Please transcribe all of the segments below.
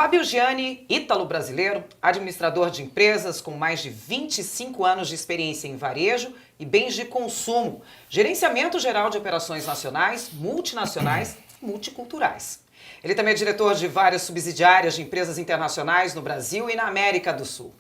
Fábio Gianni, ítalo-brasileiro, administrador de empresas com mais de 25 anos de experiência em varejo e bens de consumo, gerenciamento geral de operações nacionais, multinacionais e multiculturais. Ele também é diretor de várias subsidiárias de empresas internacionais no Brasil e na América do Sul.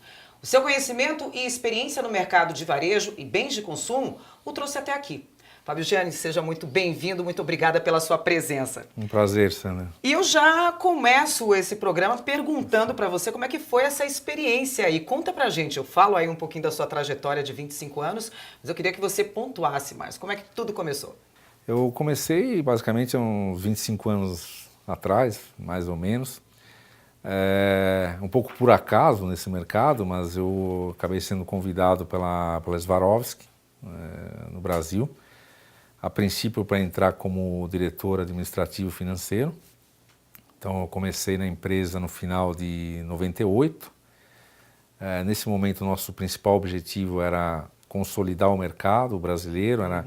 O seu conhecimento e experiência no mercado de varejo e bens de consumo o trouxe até aqui. Fábio Gianni, seja muito bem-vindo, muito obrigada pela sua presença. Um prazer, Sandra. E eu já começo esse programa perguntando para você como é que foi essa experiência aí. Conta pra gente, eu falo aí um pouquinho da sua trajetória de 25 anos, mas eu queria que você pontuasse mais. Como é que tudo começou? Eu comecei basicamente há uns 25 anos atrás, mais ou menos. Um pouco por acaso nesse mercado, mas eu acabei sendo convidado pela Swarovski no Brasil. A princípio para entrar como diretor administrativo financeiro. Então eu comecei na empresa no final de 98. Nesse momento o nosso principal objetivo era consolidar o mercado brasileiro, era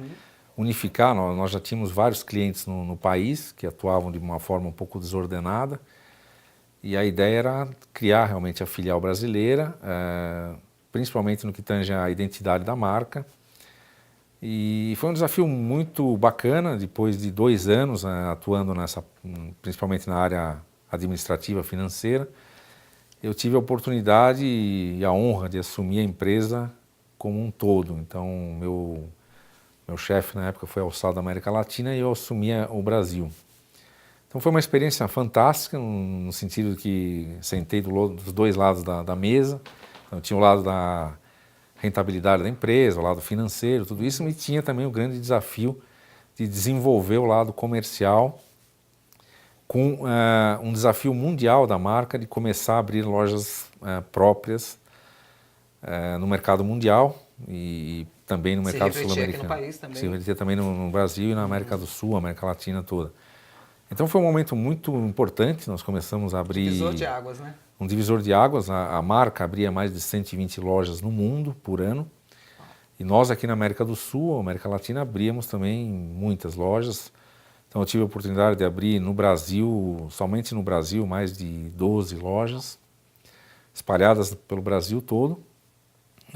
unificar. Nós já tínhamos vários clientes no país que atuavam de uma forma um pouco desordenada. E a ideia era criar realmente a filial brasileira, principalmente no que tange à identidade da marca. E foi um desafio muito bacana, depois de 2 anos atuando principalmente na área administrativa financeira, eu tive a oportunidade e a honra de assumir a empresa como um todo. Então, meu chefe na época foi alçado da América Latina e eu assumia o Brasil. Então foi uma experiência fantástica, no sentido que sentei dos dois lados da mesa. Então, tinha o lado da rentabilidade da empresa, o lado financeiro, tudo isso, e tinha também o grande desafio de desenvolver o lado comercial com um desafio mundial da marca de começar a abrir lojas próprias no mercado mundial e também no mercado sul-americano. Se refletia também no Brasil e na América do Sul, América Latina toda. Então foi um momento muito importante, nós começamos a abrir... Divisor de águas, né? Um divisor de águas, a marca abria mais de 120 lojas no mundo por ano. E nós aqui na América do Sul, América Latina, abríamos também muitas lojas. Então eu tive a oportunidade de abrir no Brasil, somente no Brasil, mais de 12 lojas, espalhadas pelo Brasil todo.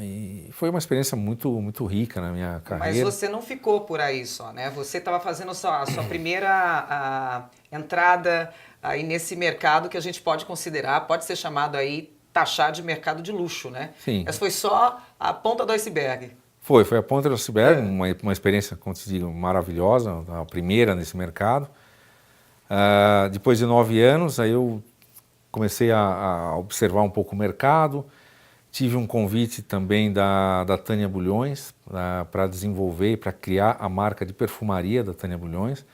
E foi uma experiência muito rica na minha carreira. Mas você não ficou por aí só, né? Você estava fazendo a sua primeira entrada aí nesse mercado que a gente pode considerar, pode ser chamado aí, taxar de mercado de luxo, né? Sim. Essa foi só a ponta do iceberg. Foi a ponta do iceberg, uma experiência, como te digo, maravilhosa, a primeira nesse mercado. Depois de 9 anos, aí eu comecei a observar um pouco o mercado. Tive um convite também da Tânia Bulhões para desenvolver e para criar a marca de perfumaria da Tânia Bulhões.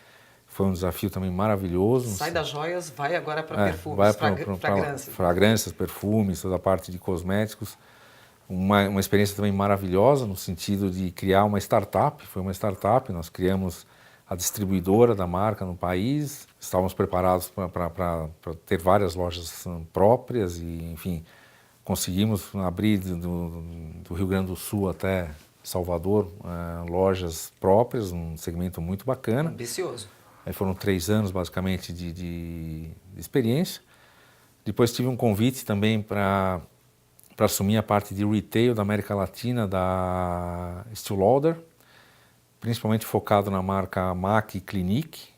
Foi um desafio também maravilhoso. Sai das joias, vai agora para perfumes, fragrâncias. Fragrâncias, perfumes, toda a parte de cosméticos. Uma experiência também maravilhosa no sentido de criar uma startup. Foi uma startup, nós criamos a distribuidora da marca no país. Estávamos preparados para ter várias lojas próprias e, enfim, conseguimos abrir do Rio Grande do Sul até Salvador lojas próprias, um segmento muito bacana. Ambicioso. Aí foram 3 anos, basicamente, de experiência. Depois tive um convite também para assumir a parte de retail da América Latina, da Estée Lauder, principalmente focado na marca MAC e Clinique,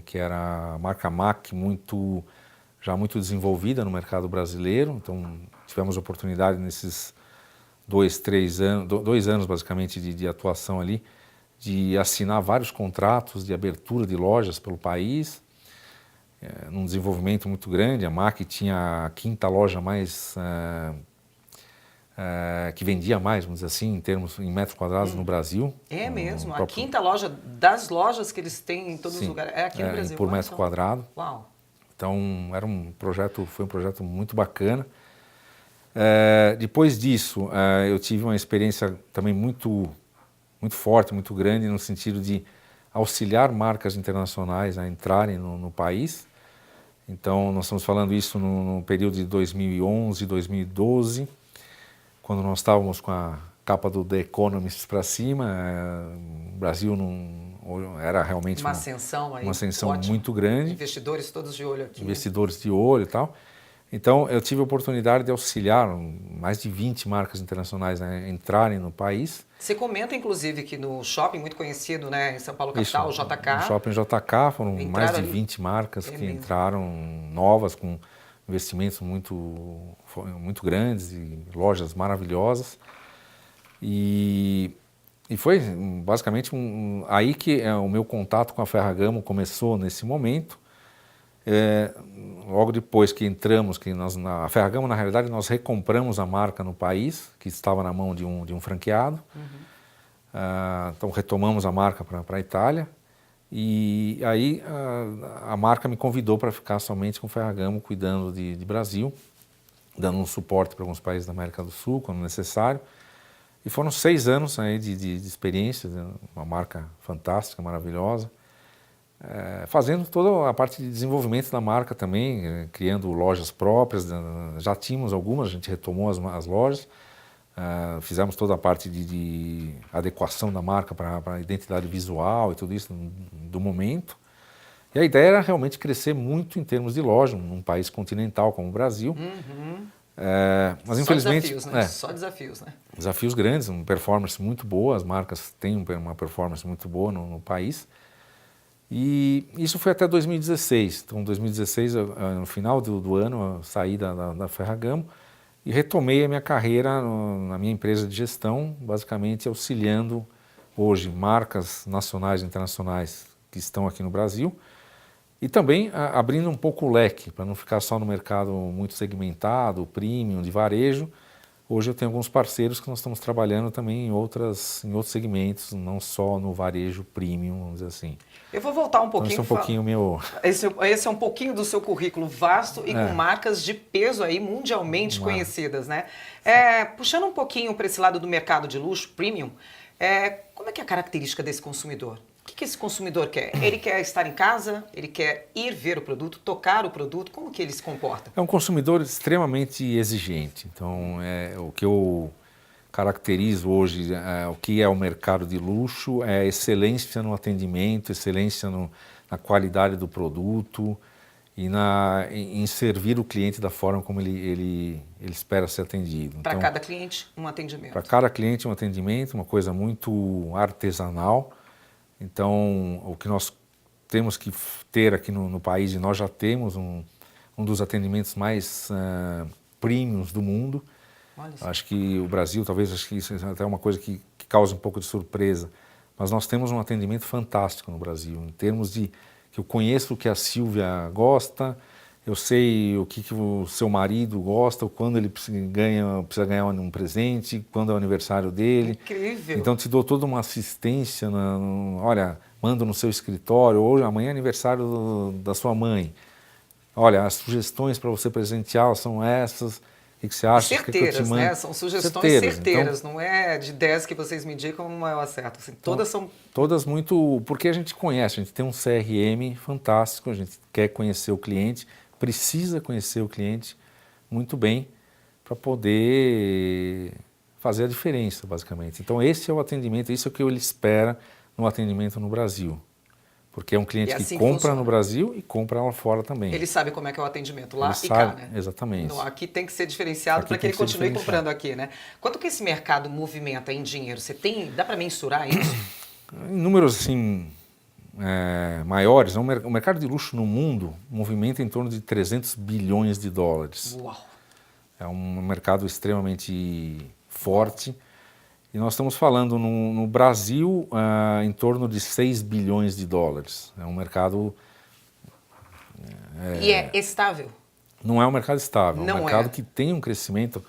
que era a marca MAC já muito desenvolvida no mercado brasileiro. Então, tivemos a oportunidade nesses 2 anos, basicamente, de atuação ali, de assinar vários contratos de abertura de lojas pelo país, num desenvolvimento muito grande. A MAC tinha a 5ª loja mais, que vendia mais, vamos dizer assim, em metros quadrados no Brasil. É mesmo? A 5ª loja das lojas que eles têm em todos os lugares, é aqui no Brasil. Por metro quadrado. Uau! Então foi um projeto muito bacana. Depois disso, eu tive uma experiência também muito forte, muito grande, no sentido de auxiliar marcas internacionais a entrarem no país. Então, nós estamos falando isso no período de 2011, 2012, quando nós estávamos com a capa do The Economist para cima. O Brasil era realmente uma ascensão ótima. Muito grande. Investidores todos de olho aqui. Investidores de olho e tal. Então, eu tive a oportunidade de auxiliar mais de 20 marcas internacionais a entrarem no país. Você comenta, inclusive, que no shopping muito conhecido, né, em São Paulo capital, o JK. No shopping JK foram mais de ali. 20 marcas que entraram novas, com investimentos muito grandes e lojas maravilhosas. E foi basicamente aí que o meu contato com a Ferragamo começou nesse momento. Logo depois que entramos, a Ferragamo, na realidade, nós recompramos a marca no país, que estava na mão de um franqueado. Então retomamos a marca para a Itália e aí a marca me convidou para ficar somente com Ferragamo, cuidando de Brasil, dando um suporte para alguns países da América do Sul, quando necessário. E foram 6 anos aí de experiência, uma marca fantástica, maravilhosa. Fazendo toda a parte de desenvolvimento da marca também, criando lojas próprias, já tínhamos algumas, a gente retomou as lojas, fizemos toda a parte de adequação da marca para a identidade visual e tudo isso do momento. E a ideia era realmente crescer muito em termos de loja, num país continental como o Brasil. Mas só infelizmente... desafios, né? Só desafios, né? Desafios grandes, uma performance muito boa, as marcas têm uma performance muito boa no país. E isso foi até 2016. Então, em 2016, no final do ano, eu saí da Ferragamo e retomei a minha carreira na minha empresa de gestão, basicamente auxiliando hoje marcas nacionais e internacionais que estão aqui no Brasil e também abrindo um pouco o leque, para não ficar só no mercado muito segmentado, premium, de varejo. Hoje eu tenho alguns parceiros que nós estamos trabalhando também em outros segmentos, não só no varejo premium, vamos dizer assim. Eu vou voltar um pouquinho. Então, esse é um pouquinho meu... Esse é um pouquinho do seu currículo vasto e com marcas de peso aí mundialmente conhecidas, né? Puxando um pouquinho para esse lado do mercado de luxo, premium, como é que é a característica desse consumidor? O que esse consumidor quer? Ele quer estar em casa? Ele quer ir ver o produto, tocar o produto? Como que ele se comporta? É um consumidor extremamente exigente. Então, o que eu caracterizo hoje, o que é o mercado de luxo, é excelência no atendimento, excelência na qualidade do produto e em servir o cliente da forma como ele espera ser atendido. Para cada cliente, um atendimento. Para cada cliente, um atendimento, uma coisa muito artesanal. Então, o que nós temos que ter aqui no país, e nós já temos um dos atendimentos mais premiums do mundo. Acho que o Brasil, talvez, acho que isso é até uma coisa que causa um pouco de surpresa, mas nós temos um atendimento fantástico no Brasil, em termos de que eu conheço o que a Silvia gosta, eu sei o que o seu marido gosta, quando ele precisa ganhar um presente, quando é o aniversário dele. Incrível! Então te dou toda uma assistência, olha, mando no seu escritório, hoje, amanhã é aniversário da sua mãe. Olha, as sugestões para você presentear são essas. O que você acha? Certeiras, que eu te mando? Né? São sugestões certeiras, então, não é de 10 que vocês me indicam como é o acerto. Assim, todas são... Todas muito... Porque a gente conhece, a gente tem um CRM fantástico, a gente quer conhecer o cliente, precisa conhecer o cliente muito bem para poder fazer a diferença, basicamente. Então esse é o atendimento, isso é o que ele espera no atendimento no Brasil. Porque é um cliente assim que compra no Brasil e compra lá fora também. Ele sabe como é que é o atendimento lá ele e sabe, cá, né? Exatamente. Não, aqui tem que ser diferenciado para que ele continue comprando aqui, né? Quanto que esse mercado movimenta em dinheiro? Dá para mensurar isso? Em números assim maiores, o mercado de luxo no mundo movimenta em torno de 300 bilhões de dólares. Uau! É um mercado extremamente forte. E nós estamos falando no Brasil em torno de 6 bilhões de dólares. É um mercado... E é estável? Não é um mercado estável, é um mercado que tem um crescimento...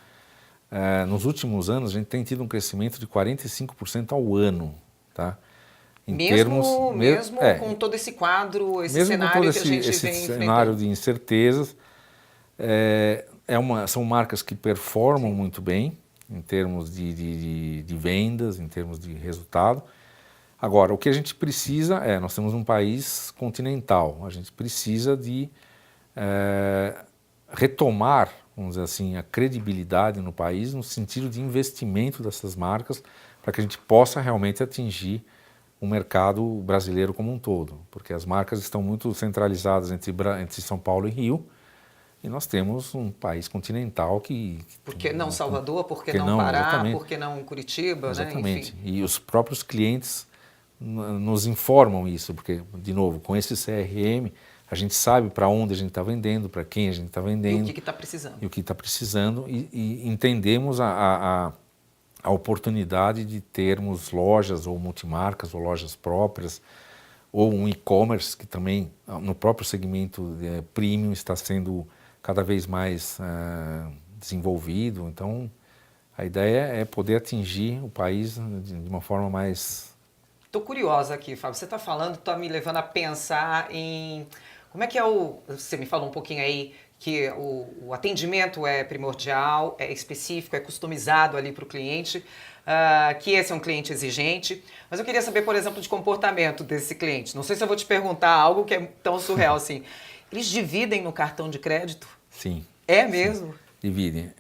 nos últimos anos, a gente tem tido um crescimento de 45% ao ano. Tá? Mesmo com todo esse quadro, esse cenário que a gente vem enfrentando. Cenário de incertezas. São marcas que performam muito bem, em termos de vendas, em termos de resultado. Agora, o que a gente precisa nós temos um país continental, a gente precisa de retomar, vamos dizer assim, a credibilidade no país no sentido de investimento dessas marcas para que a gente possa realmente atingir o mercado brasileiro como um todo, porque as marcas estão muito centralizadas entre São Paulo e Rio, E nós temos um país continental Por que não Salvador? Por que não Pará? Exatamente. Por que não Curitiba? Exatamente. Né? Enfim. E os próprios clientes nos informam isso, porque, de novo, com esse CRM, a gente sabe para onde a gente está vendendo, para quem a gente está vendendo. E o que está precisando. E o que está precisando. E entendemos a oportunidade de termos lojas ou multimarcas ou lojas próprias, ou um e-commerce que também, no próprio segmento premium, está sendo cada vez mais desenvolvido. Então, a ideia é poder atingir o país de uma forma mais... Estou curiosa aqui, Fábio. Você está falando, está me levando a pensar em... Como é que é o... Você me falou um pouquinho aí que o atendimento é primordial, é específico, é customizado ali para o cliente, que esse é um cliente exigente. Mas eu queria saber, por exemplo, de comportamento desse cliente. Não sei se eu vou te perguntar algo que é tão surreal assim. Eles dividem no cartão de crédito? Sim. É mesmo? Sim, dividem.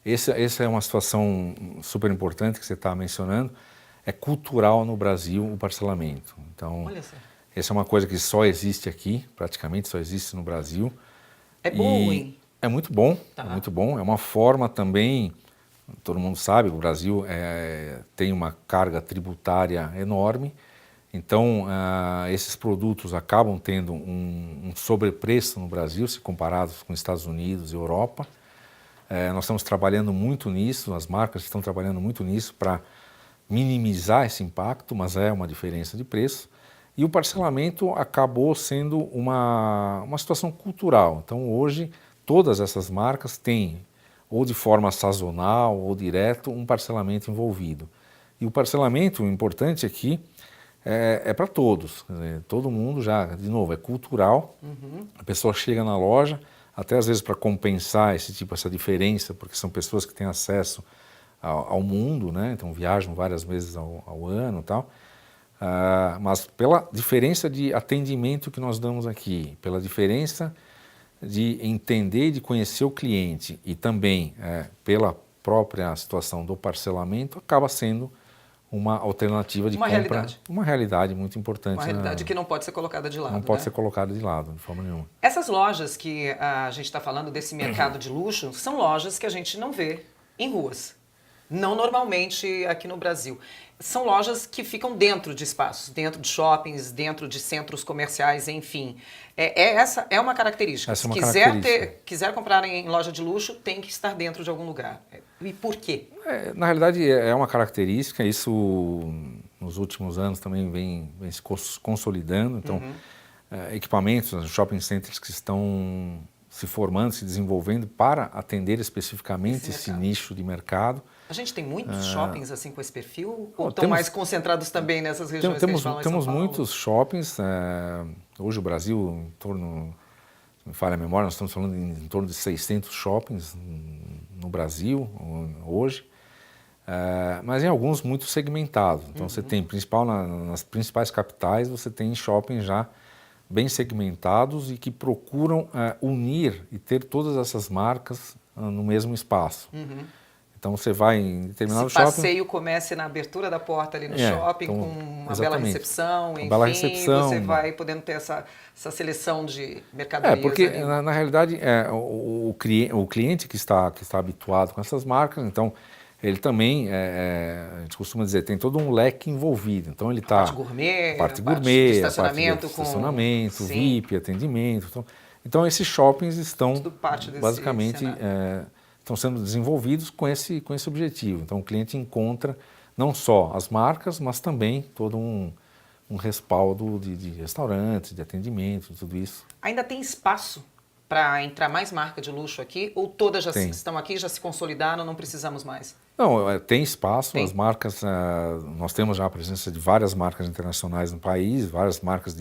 Essa é uma situação super importante que você está mencionando. É cultural no Brasil o parcelamento. Então, essa é uma coisa que só existe aqui, praticamente só existe no Brasil. É bom ou ruim? É muito bom, Tá. é muito bom. É uma forma também, todo mundo sabe, o Brasil tem uma carga tributária enorme. Então, esses produtos acabam tendo um sobrepreço no Brasil, se comparados com Estados Unidos e Europa. Nós estamos trabalhando muito nisso, as marcas estão trabalhando muito nisso para minimizar esse impacto, mas é uma diferença de preço. E o parcelamento acabou sendo uma situação cultural. Então, hoje, todas essas marcas têm, ou de forma sazonal ou direto, um parcelamento envolvido. E o parcelamento, o importante aqui, é para todos. Quer dizer, todo mundo já, de novo, é cultural. Uhum. A pessoa chega na loja, até às vezes para compensar essa diferença, porque são pessoas que têm acesso ao mundo, né? Então viajam várias vezes ao ano e tal. Mas pela diferença de atendimento que nós damos aqui, pela diferença de entender e de conhecer o cliente e também pela própria situação do parcelamento, acaba sendo uma alternativa de compra. Realidade. Uma realidade muito importante. Uma realidade que não pode ser colocada de lado. Não pode ser colocada de lado, de forma nenhuma. Essas lojas que a gente está falando desse mercado de luxo, são lojas que a gente não vê em ruas. Não normalmente aqui no Brasil. São lojas que ficam dentro de espaços, dentro de shoppings, dentro de centros comerciais, enfim. Essa é uma característica. Essa é uma Se quiser comprar em loja de luxo, tem que estar dentro de algum lugar. E por quê? Na realidade, é uma característica. Isso, nos últimos anos, também vem se consolidando. Então, equipamentos, shopping centers que estão se formando, se desenvolvendo para atender especificamente esse nicho de mercado. A gente tem muitos shoppings assim com esse perfil? Ou estão mais concentrados também nessas regiões que a gente fala em São Paulo? Temos muitos shoppings. Hoje o Brasil, em torno, se me falha a memória, nós estamos falando em torno de 600 shoppings no Brasil hoje. Mas em alguns muito segmentados. Então você tem, nas principais capitais, você tem shoppings já bem segmentados e que procuram unir e ter todas essas marcas no mesmo espaço. Então você vai em determinado shopping... Se passeio comece na abertura da porta ali no shopping, então, com uma bela recepção, enfim, você vai podendo ter essa seleção de mercadorias. Porque na realidade o cliente que está habituado com essas marcas, então ele também, a gente costuma dizer, tem todo um leque envolvido. Então ele está... Parte gourmet, estacionamento, VIP, atendimento. Então esses shoppings estão basicamente... estão sendo desenvolvidos com esse objetivo. Então o cliente encontra não só as marcas, mas também todo um respaldo de restaurantes, de atendimento, de tudo isso. Ainda tem espaço para entrar mais marca de luxo aqui? Ou todas já estão aqui, já se consolidaram, não precisamos mais? Não, tem espaço. As marcas, nós temos já a presença de várias marcas internacionais no país, várias marcas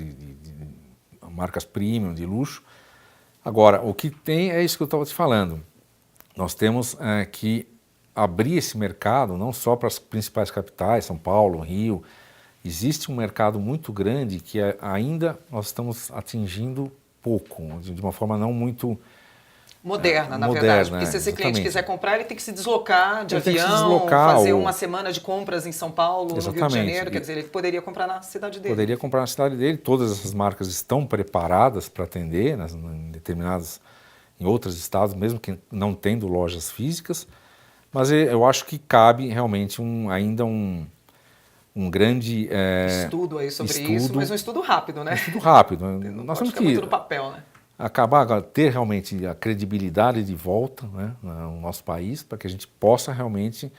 marcas premium, de luxo. Agora, o que tem é isso que eu estava te falando. Nós temos que abrir esse mercado não só para as principais capitais, São Paulo, Rio. Existe um mercado muito grande que ainda nós estamos atingindo pouco, de uma forma não muito... Moderna, na verdade. Porque se esse cliente quiser comprar, ele tem que se deslocar de avião, fazer uma semana de compras em São Paulo, no Rio de Janeiro. Quer dizer, ele poderia comprar na cidade dele. Poderia comprar na cidade dele. Todas essas marcas estão preparadas para atender em em outros estados, mesmo que não tendo lojas físicas, mas eu acho que cabe realmente ainda um grande estudo aí sobre isso, mas um estudo rápido, né? Um estudo rápido. Não Nós pode temos ficar muito no papel, né? acabar ter realmente a credibilidade de volta, né, no nosso país, para que a gente possa realmente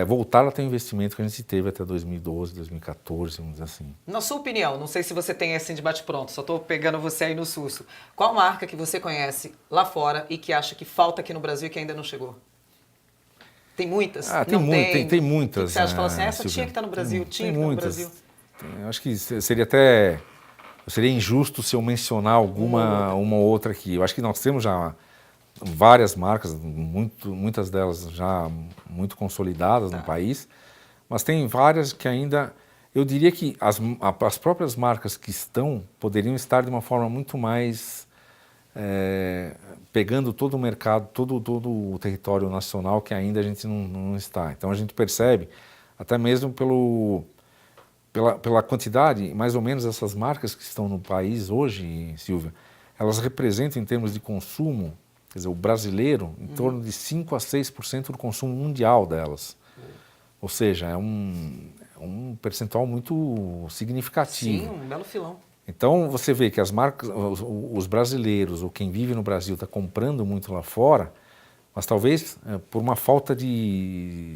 voltar a ter o investimento que a gente teve até 2012, 2014, vamos dizer assim. Na sua opinião, não sei se você tem assim de bate-pronto, só estou pegando você aí no susto. Qual marca que você conhece lá fora e que acha que falta aqui no Brasil e que ainda não chegou? Tem muitas? Tem muitas. O que você acha? Fala assim, essa Silvia, tinha que estar no Brasil, tinha que estar no Brasil. Acho que seria injusto se eu mencionar uma ou outra aqui. Eu acho que nós temos já várias marcas, muitas delas já muito consolidadas no país, mas tem várias que ainda, eu diria que as próprias marcas que estão poderiam estar de uma forma muito mais pegando todo o mercado, todo o território nacional que ainda a gente não está. Então a gente percebe, até mesmo pela quantidade, mais ou menos essas marcas que estão no país hoje, Silvia, elas representam em termos de consumo, quer dizer, o brasileiro, em torno de 5 a 6% do consumo mundial delas. Ou seja, é um percentual muito significativo. Sim, um belo filão. Então você vê que as marcas, os brasileiros, ou quem vive no Brasil, está comprando muito lá fora, mas talvez por uma falta de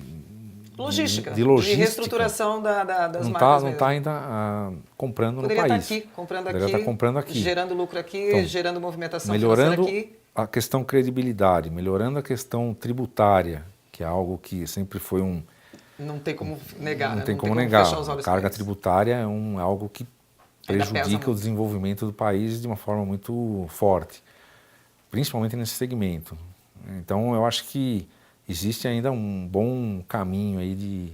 logística, de reestruturação das marcas. Não está ainda comprando Poderia no país. Poderia estar comprando aqui. Gerando lucro aqui, então, gerando movimentação melhorando financeira aqui. A questão credibilidade, melhorando a questão tributária, que é algo que sempre foi Não tem como negar, não tem como negar. Fechar os olhos. A carga tributária é algo que prejudica o muito. desenvolvimento do país de uma forma muito forte, principalmente nesse segmento. Então, eu acho que existe ainda um bom caminho aí de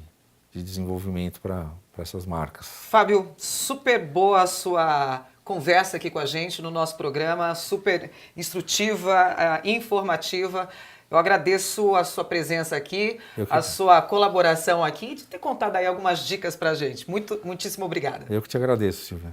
desenvolvimento para essas marcas. Fábio, super boa a sua conversa aqui com a gente no nosso programa, super instrutiva, informativa. Eu agradeço a sua presença aqui, a sua colaboração aqui, de ter contado aí algumas dicas para a gente. Muitíssimo obrigada. Eu que te agradeço, Silvia.